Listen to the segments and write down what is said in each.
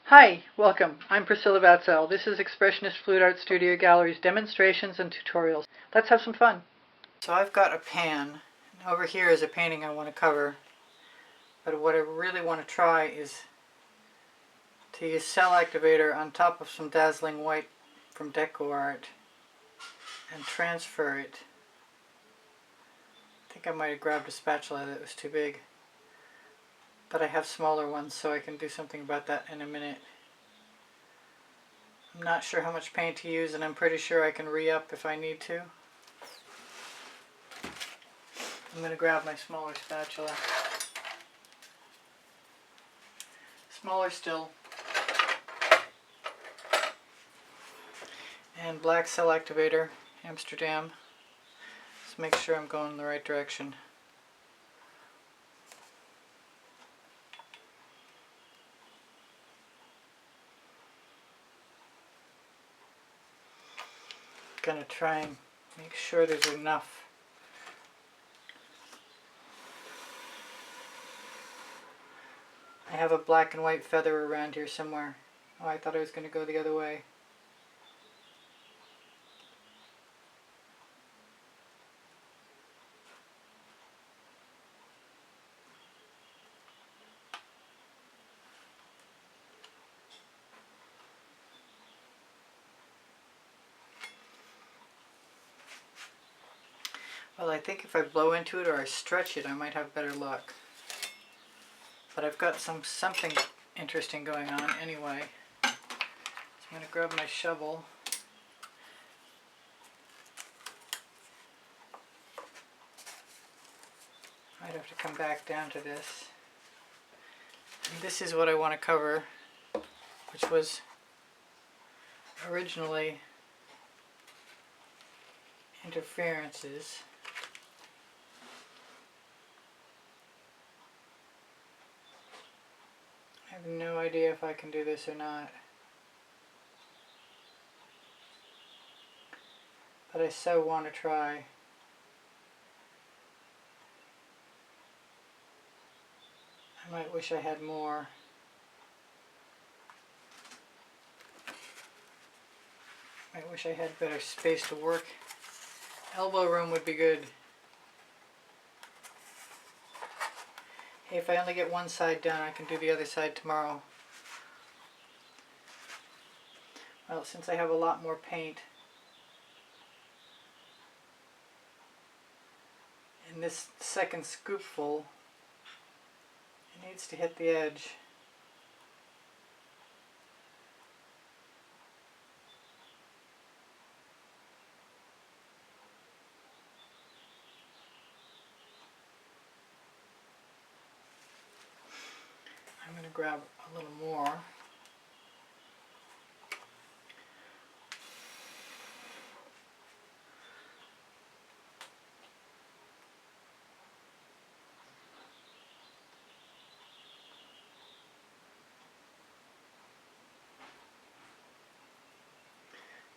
Hi, welcome. I'm Priscilla Batzell. This is Expressionist Flute Art Studio Gallery's demonstrations and tutorials. Let's have some fun. So I've got a pan. Over here is a painting I want to cover. But what I really want to try is to use cell activator on top of some Dazzling white from Decoart and transfer it. I think I might have grabbed a spatula that was too big. But I have smaller ones, so I can do something about that in a minute. I'm not sure how much paint to use, and I'm pretty sure I can re-up if I need to. I'm going to grab my smaller spatula. Smaller still. And black cell activator, Amsterdam. Let's make sure I'm going in the right direction. Gonna try and make sure there's enough. I have a black and white feather around here somewhere. Oh, I thought I was going to go the other way. Well, I think if I blow into it or I stretch it, I might have better luck. But I've got something interesting going on anyway. So I'm going to grab my shovel. Might have to come back down to this. And this is what I want to cover, which was originally interferences. I have no idea if I can do this or not. But I so want to try. I might wish I had more. I wish I had better space to work. Elbow room would be good. Hey, if I only get one side done, I can do the other side tomorrow. Well, since I have a lot more paint, in this second scoopful, it needs to hit the edge. I'm going to grab a little more.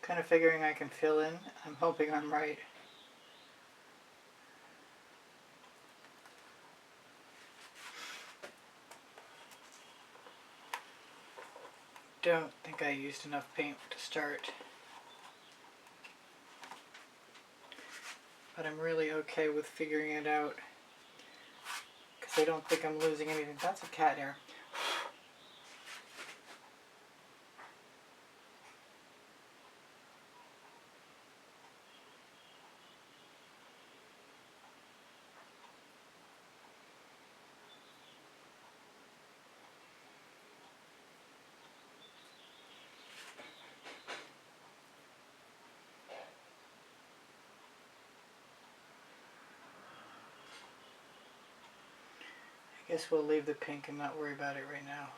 Kind of figuring I can fill in. I'm hoping I'm right. Don't think I used enough paint to start. But I'm really okay with figuring it out, because I don't think I'm losing anything. That's a cat hair. I guess we'll leave the pink and not worry about it right now.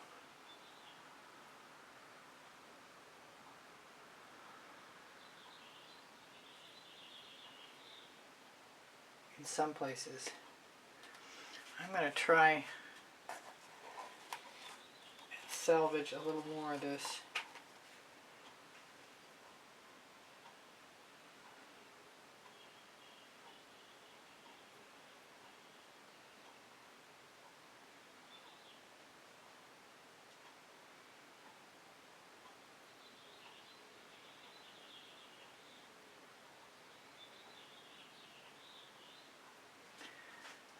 In some places. I'm going to try and salvage a little more of this.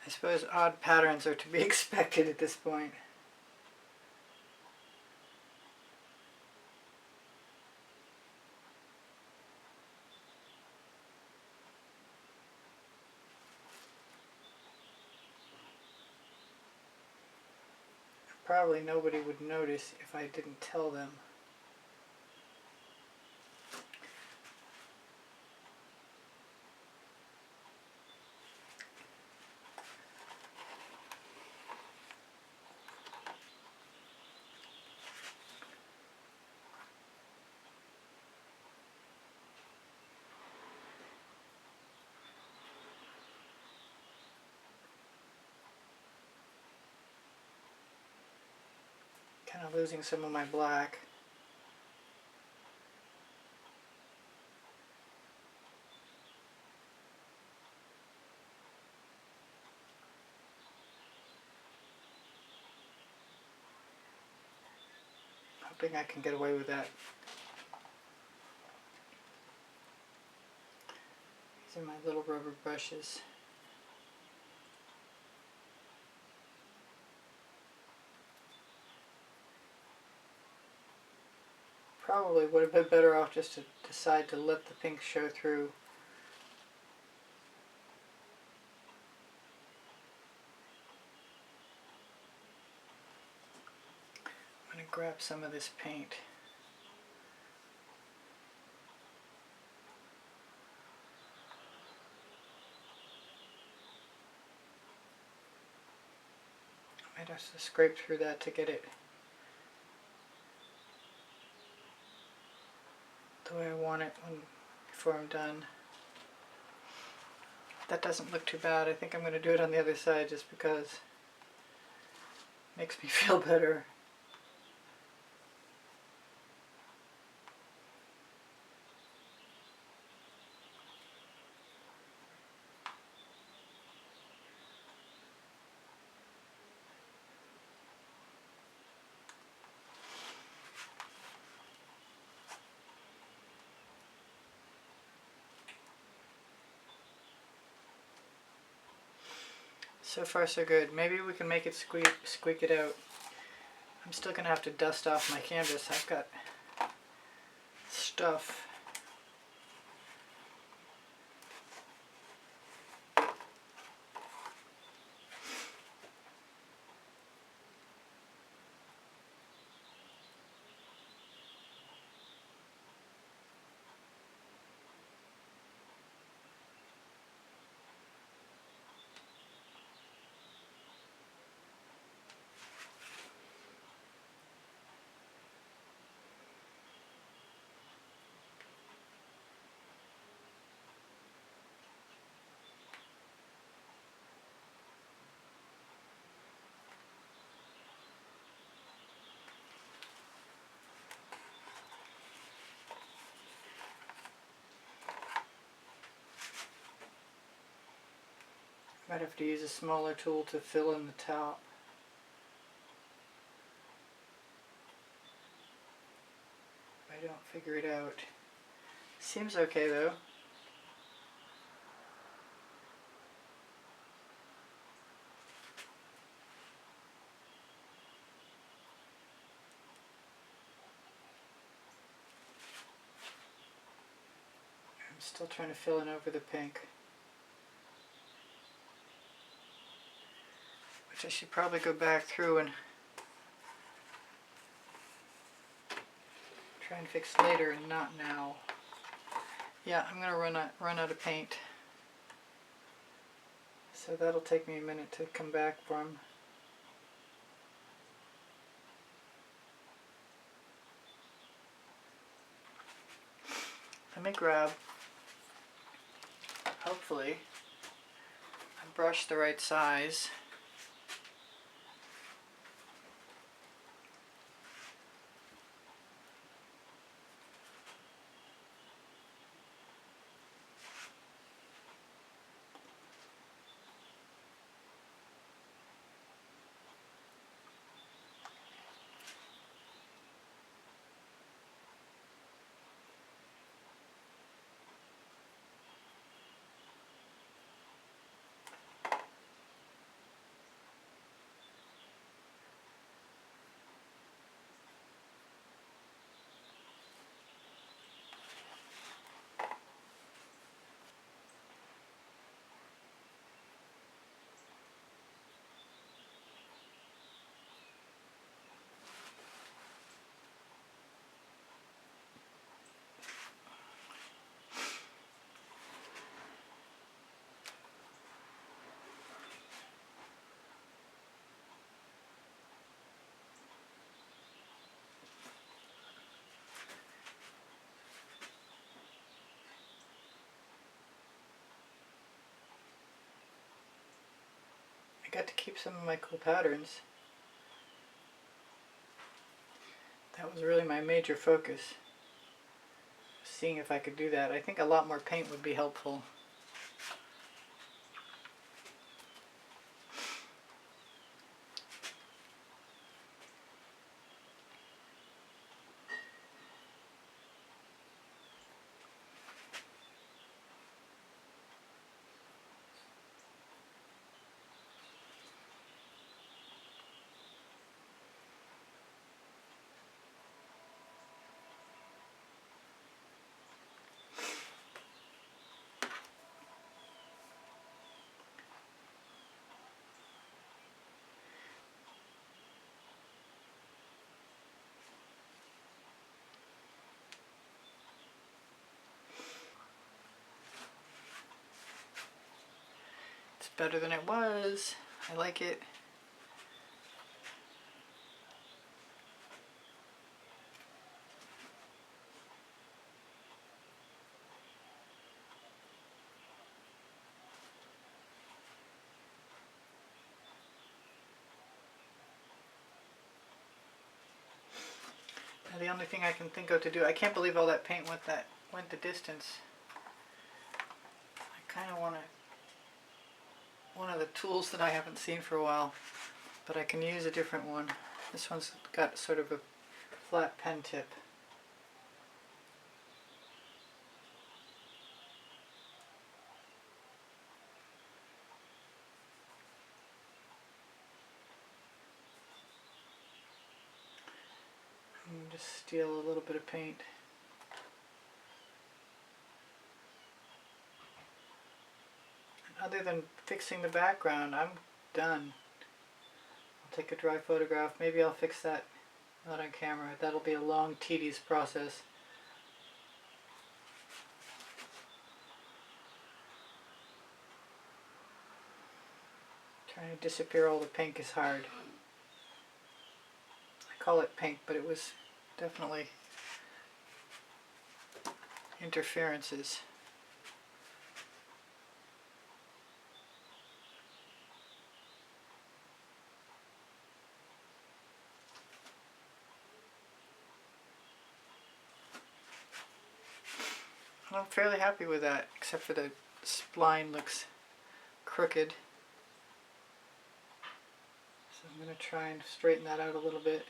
I suppose odd patterns are to be expected at this point. Probably nobody would notice if I didn't tell them. Kind of losing some of my black. Hoping I can get away with that. These are my little rubber brushes. Probably would have been better off just to decide to let the pink show through. I'm going to grab some of this paint. I might have to scrape through that to get it the way I want it before I'm done. That doesn't look too bad. I think I'm going to do it on the other side just because it makes me feel better. So far so good. Maybe we can make it squeak it out. I'm still going to have to dust off my canvas. I've got stuff. Might have to use a smaller tool to fill in the top. I don't figure it out. Seems okay though. I'm still trying to fill in over the pink. Which I should probably go back through and try and fix later and not now. Yeah, I'm going to run out of paint. So that'll take me a minute to come back from. Let me grab, hopefully, a brush the right size. got to keep some of my cool patterns. That was really my major focus, seeing if I could do that. I think a lot more paint would be helpful. Better than it was. I like it. Now the only thing I can think of to do, I can't believe all that paint went the distance. I kind of want to, one of the tools that I haven't seen for a while, but I can use a different one. This one's got sort of a flat pen tip. And just steal a little bit of paint. Other than fixing the background, I'm done. I'll take a dry photograph. Maybe I'll fix that not on camera. That'll be a long, tedious process. Trying to disappear all the pink is hard. I call it pink, but it was definitely interferences. I'm fairly happy with that, except for the spline looks crooked. So I'm going to try and straighten that out a little bit.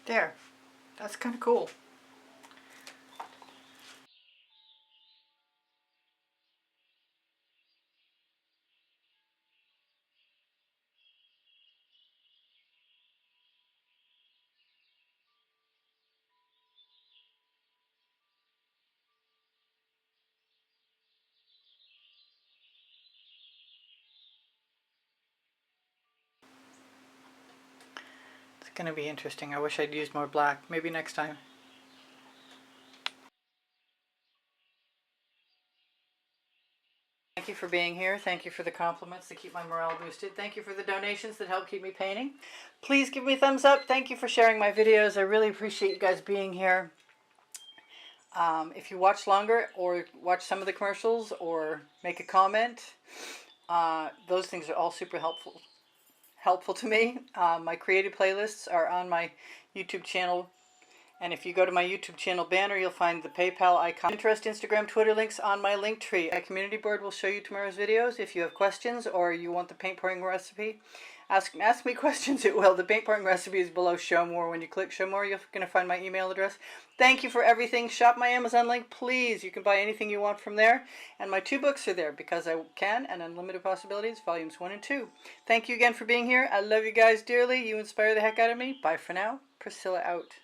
There, that's kind of cool. It's going to be interesting. I wish I'd used more black. Maybe next time. Thank you for being here. Thank you for the compliments that keep my morale boosted. Thank you for the donations that help keep me painting. Please give me a thumbs up. Thank you for sharing my videos. I really appreciate you guys being here. If you watch longer or watch some of the commercials or make a comment, those things are all super helpful to me. My creative playlists are on my YouTube channel. And if you go to my YouTube channel banner, you'll find the PayPal icon. Pinterest, Instagram, Twitter links on my link tree. My community board will show you tomorrow's videos. If you have questions or you want the paint pouring recipe, Ask me questions, it will. The paint pouring recipe is below Show More. When you click Show More, you're going to find my email address. Thank you for everything. Shop my Amazon link, please. You can buy anything you want from there. And my 2 books are there, Because I Can and Unlimited Possibilities, volumes 1 and 2. Thank you again for being here. I love you guys dearly. You inspire the heck out of me. Bye for now. Priscilla out.